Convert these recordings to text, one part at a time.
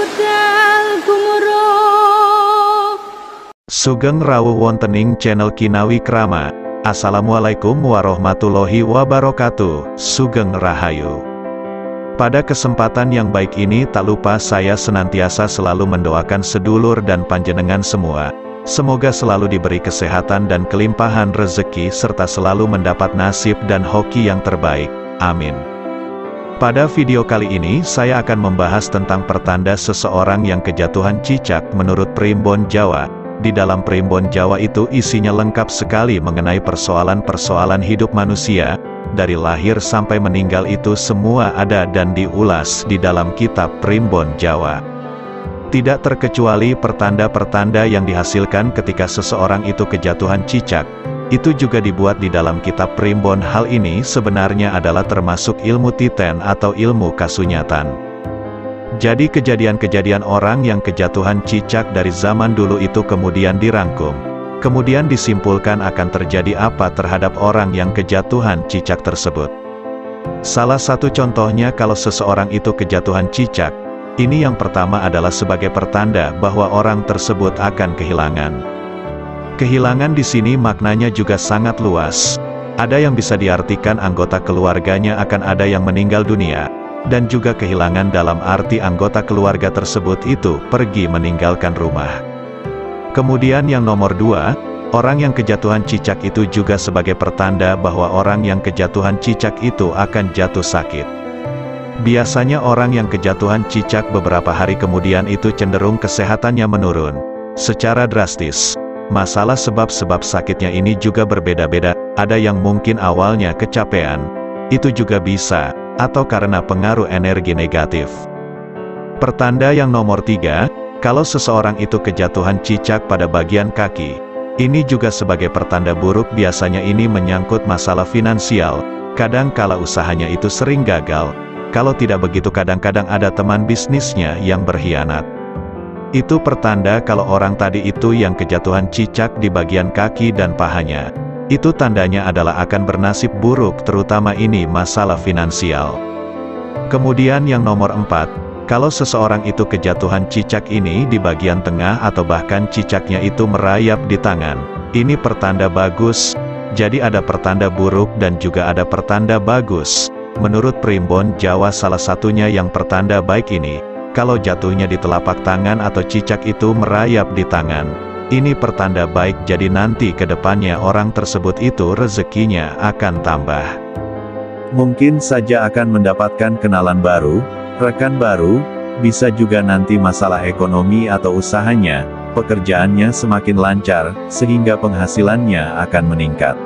budal gumuruh. Sugeng rawuh wontening channel Kinawi Krama. Assalamualaikum warahmatullahi wabarakatuh. Sugeng Rahayu. Pada kesempatan yang baik ini tak lupa saya senantiasa selalu mendoakan sedulur dan panjenengan semua. Semoga selalu diberi kesehatan dan kelimpahan rezeki serta selalu mendapat nasib dan hoki yang terbaik. Amin. Pada video kali ini saya akan membahas tentang pertanda seseorang yang kejatuhan cicak menurut Primbon Jawa. Di dalam Primbon Jawa itu isinya lengkap sekali mengenai persoalan-persoalan hidup manusia, dari lahir sampai meninggal itu semua ada dan diulas di dalam kitab Primbon Jawa. Tidak terkecuali pertanda-pertanda yang dihasilkan ketika seseorang itu kejatuhan cicak, itu juga dibuat di dalam kitab Primbon. Hal ini sebenarnya adalah termasuk ilmu titen atau ilmu kasunyatan. Jadi kejadian-kejadian orang yang kejatuhan cicak dari zaman dulu itu kemudian dirangkum. Kemudian disimpulkan akan terjadi apa terhadap orang yang kejatuhan cicak tersebut. Salah satu contohnya kalau seseorang itu kejatuhan cicak, ini yang pertama adalah sebagai pertanda bahwa orang tersebut akan kehilangan. Kehilangan di sini maknanya juga sangat luas. Ada yang bisa diartikan anggota keluarganya akan ada yang meninggal dunia. Dan juga kehilangan dalam arti anggota keluarga tersebut itu pergi meninggalkan rumah. Kemudian yang nomor 2, orang yang kejatuhan cicak itu juga sebagai pertanda bahwa orang yang kejatuhan cicak itu akan jatuh sakit. Biasanya orang yang kejatuhan cicak beberapa hari kemudian itu cenderung kesehatannya menurun secara drastis. Masalah sebab-sebab sakitnya ini juga berbeda-beda, ada yang mungkin awalnya kecapean, itu juga bisa, atau karena pengaruh energi negatif. Pertanda yang nomor 3, kalau seseorang itu kejatuhan cicak pada bagian kaki, ini juga sebagai pertanda buruk. Biasanya ini menyangkut masalah finansial, kadang kala usahanya itu sering gagal, kalau tidak begitu kadang-kadang ada teman bisnisnya yang berkhianat. Itu pertanda kalau orang tadi itu yang kejatuhan cicak di bagian kaki dan pahanya. Itu tandanya adalah akan bernasib buruk, terutama ini masalah finansial. Kemudian yang nomor 4, kalau seseorang itu kejatuhan cicak ini di bagian tengah atau bahkan cicaknya itu merayap di tangan, ini pertanda bagus. Jadi ada pertanda buruk dan juga ada pertanda bagus. Menurut Primbon Jawa salah satunya yang pertanda baik ini, kalau jatuhnya di telapak tangan atau cicak itu merayap di tangan. Ini pertanda baik, jadi nanti ke depannya orang tersebut itu rezekinya akan tambah. Mungkin saja akan mendapatkan kenalan baru, rekan baru, bisa juga nanti masalah ekonomi atau usahanya, pekerjaannya semakin lancar, sehingga penghasilannya akan meningkat.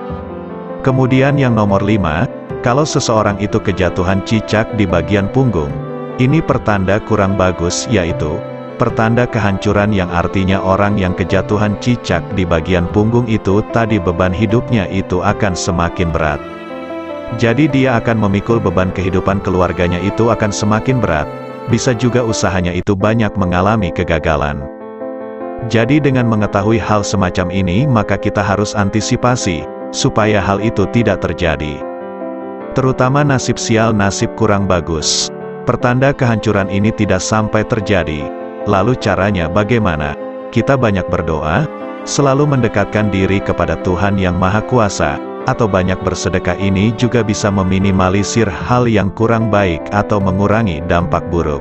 Kemudian yang nomor 5, kalau seseorang itu kejatuhan cicak di bagian punggung, ini pertanda kurang bagus, yaitu pertanda kehancuran, yang artinya orang yang kejatuhan cicak di bagian punggung itu tadi beban hidupnya itu akan semakin berat. Jadi dia akan memikul beban kehidupan keluarganya itu akan semakin berat. Bisa juga usahanya itu banyak mengalami kegagalan. Jadi dengan mengetahui hal semacam ini maka kita harus antisipasi, supaya hal itu tidak terjadi. Terutama nasib sial, nasib kurang bagus. Pertanda kehancuran ini tidak sampai terjadi. Lalu caranya bagaimana? Kita banyak berdoa, selalu mendekatkan diri kepada Tuhan Yang Maha Kuasa, atau banyak bersedekah. Ini juga bisa meminimalisir hal yang kurang baik atau mengurangi dampak buruk.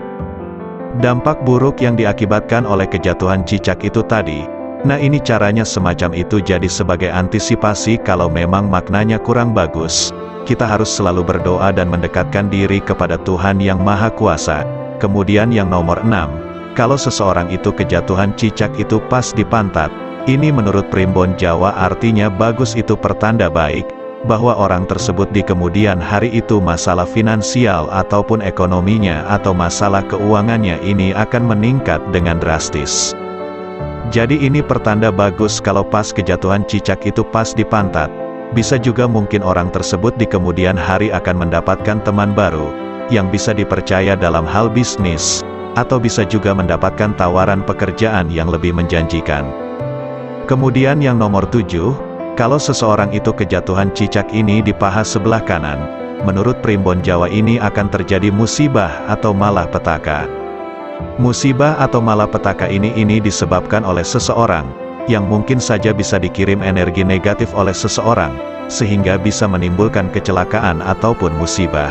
Dampak buruk yang diakibatkan oleh kejatuhan cicak itu tadi. Nah ini caranya semacam itu, jadi sebagai antisipasi kalau memang maknanya kurang bagus, kita harus selalu berdoa dan mendekatkan diri kepada Tuhan Yang Maha Kuasa. Kemudian yang nomor 6, kalau seseorang itu kejatuhan cicak itu pas di pantat, ini menurut Primbon Jawa artinya bagus, itu pertanda baik, bahwa orang tersebut di kemudian hari itu masalah finansial ataupun ekonominya atau masalah keuangannya ini akan meningkat dengan drastis. Jadi ini pertanda bagus kalau pas kejatuhan cicak itu pas di pantat. Bisa juga mungkin orang tersebut di kemudian hari akan mendapatkan teman baru, yang bisa dipercaya dalam hal bisnis, atau bisa juga mendapatkan tawaran pekerjaan yang lebih menjanjikan. Kemudian yang nomor 7, kalau seseorang itu kejatuhan cicak ini di paha sebelah kanan, menurut Primbon Jawa ini akan terjadi musibah atau malah petaka. Musibah atau malapetaka ini disebabkan oleh seseorang, yang mungkin saja bisa dikirim energi negatif oleh seseorang, sehingga bisa menimbulkan kecelakaan ataupun musibah.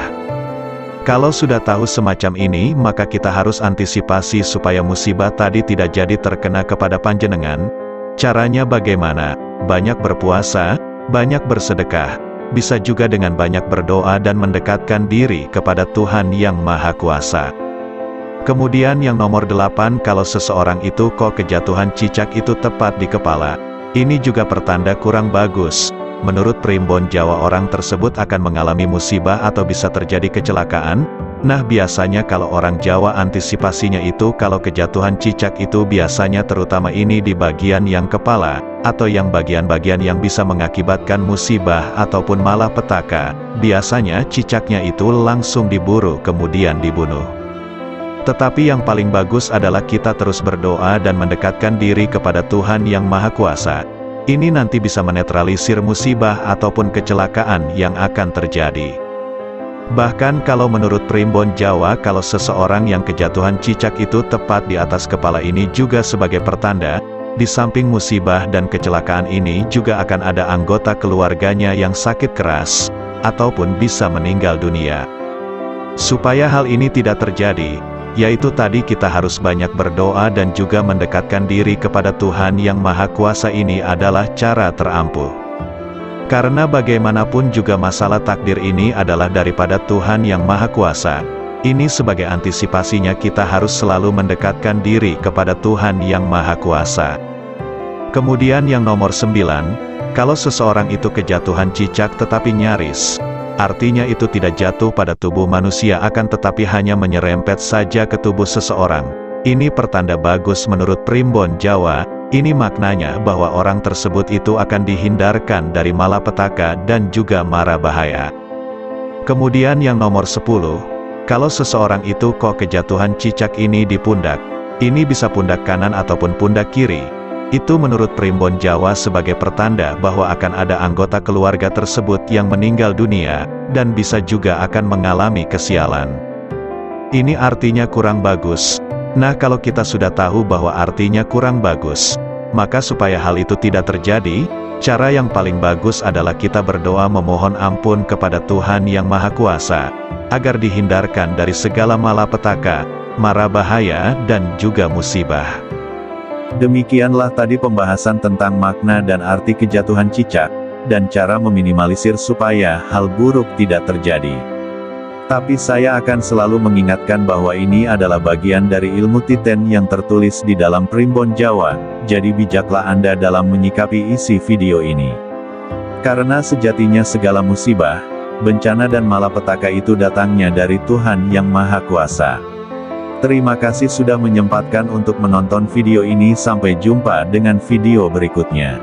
Kalau sudah tahu semacam ini, maka kita harus antisipasi supaya musibah tadi tidak jadi terkena kepada panjenengan. Caranya bagaimana? Banyak berpuasa, banyak bersedekah, bisa juga dengan banyak berdoa dan mendekatkan diri kepada Tuhan Yang Maha Kuasa. Kemudian yang nomor 8, kalau seseorang itu kok kejatuhan cicak itu tepat di kepala, ini juga pertanda kurang bagus. Menurut primbon Jawa, orang tersebut akan mengalami musibah atau bisa terjadi kecelakaan. Nah, biasanya kalau orang Jawa antisipasinya itu kalau kejatuhan cicak itu biasanya terutama ini di bagian yang kepala, atau yang bagian-bagian yang bisa mengakibatkan musibah ataupun malapetaka. Biasanya cicaknya itu langsung diburu kemudian dibunuh. Tetapi yang paling bagus adalah kita terus berdoa dan mendekatkan diri kepada Tuhan Yang Maha Kuasa. Ini nanti bisa menetralisir musibah ataupun kecelakaan yang akan terjadi. Bahkan kalau menurut primbon Jawa, kalau seseorang yang kejatuhan cicak itu tepat di atas kepala ini juga sebagai pertanda, di samping musibah dan kecelakaan ini juga akan ada anggota keluarganya yang sakit keras, ataupun bisa meninggal dunia. Supaya hal ini tidak terjadi, yaitu tadi kita harus banyak berdoa dan juga mendekatkan diri kepada Tuhan Yang Maha Kuasa. Ini adalah cara terampuh. Karena bagaimanapun juga masalah takdir ini adalah daripada Tuhan Yang Maha Kuasa. Ini sebagai antisipasinya kita harus selalu mendekatkan diri kepada Tuhan Yang Maha Kuasa. Kemudian yang nomor 9, kalau seseorang itu kejatuhan cicak tetapi nyaris, artinya itu tidak jatuh pada tubuh manusia akan tetapi hanya menyerempet saja ke tubuh seseorang. Ini pertanda bagus menurut primbon Jawa. Ini maknanya bahwa orang tersebut itu akan dihindarkan dari malapetaka dan juga mara bahaya. Kemudian yang nomor 10, kalau seseorang itu kok kejatuhan cicak ini di pundak, ini bisa pundak kanan ataupun pundak kiri. Itu menurut primbon Jawa sebagai pertanda bahwa akan ada anggota keluarga tersebut yang meninggal dunia, dan bisa juga akan mengalami kesialan. Ini artinya kurang bagus. Nah, kalau kita sudah tahu bahwa artinya kurang bagus, maka supaya hal itu tidak terjadi, cara yang paling bagus adalah kita berdoa memohon ampun kepada Tuhan Yang Maha Kuasa, agar dihindarkan dari segala malapetaka, mara bahaya, dan juga musibah. Demikianlah tadi pembahasan tentang makna dan arti kejatuhan cicak, dan cara meminimalisir supaya hal buruk tidak terjadi. Tapi saya akan selalu mengingatkan bahwa ini adalah bagian dari ilmu titen yang tertulis di dalam primbon Jawa, jadi bijaklah Anda dalam menyikapi isi video ini. Karena sejatinya segala musibah, bencana dan malapetaka itu datangnya dari Tuhan Yang Maha Kuasa. Terima kasih sudah menyempatkan untuk menonton video ini. Sampai jumpa dengan video berikutnya.